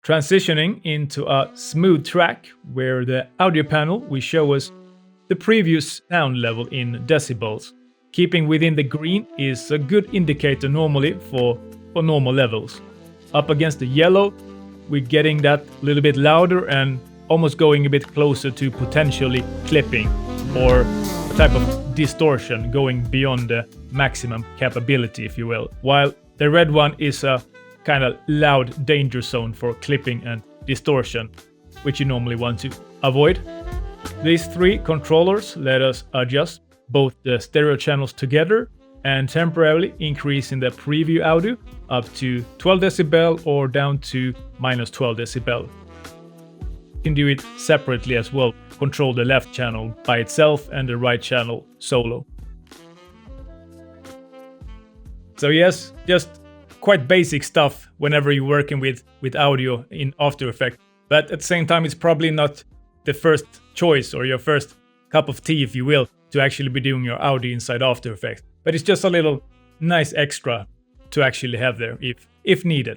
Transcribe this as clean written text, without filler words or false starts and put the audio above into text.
transitioning into a smooth track where the audio panel will show us the previous sound level in decibels. Keeping within the green is a good indicator normally for normal levels. Up against the yellow, we're getting that a little bit louder and almost going a bit closer to potentially clipping or a type of distortion going beyond the maximum capability, if you will. While the red one is a kind of loud danger zone for clipping and distortion, which you normally want to avoid. These three controllers let us adjust both the stereo channels together and temporarily increasing the preview audio up to 12 decibel or down to -12 decibel. You can do it separately as well. Control the left channel by itself and the right channel solo. So yes, just quite basic stuff whenever you're working with audio in After Effects. But at the same time, it's probably not the first choice or your first cup of tea, if you will, to actually be doing your audio inside After Effects. But it's just a little nice extra to actually have there if needed.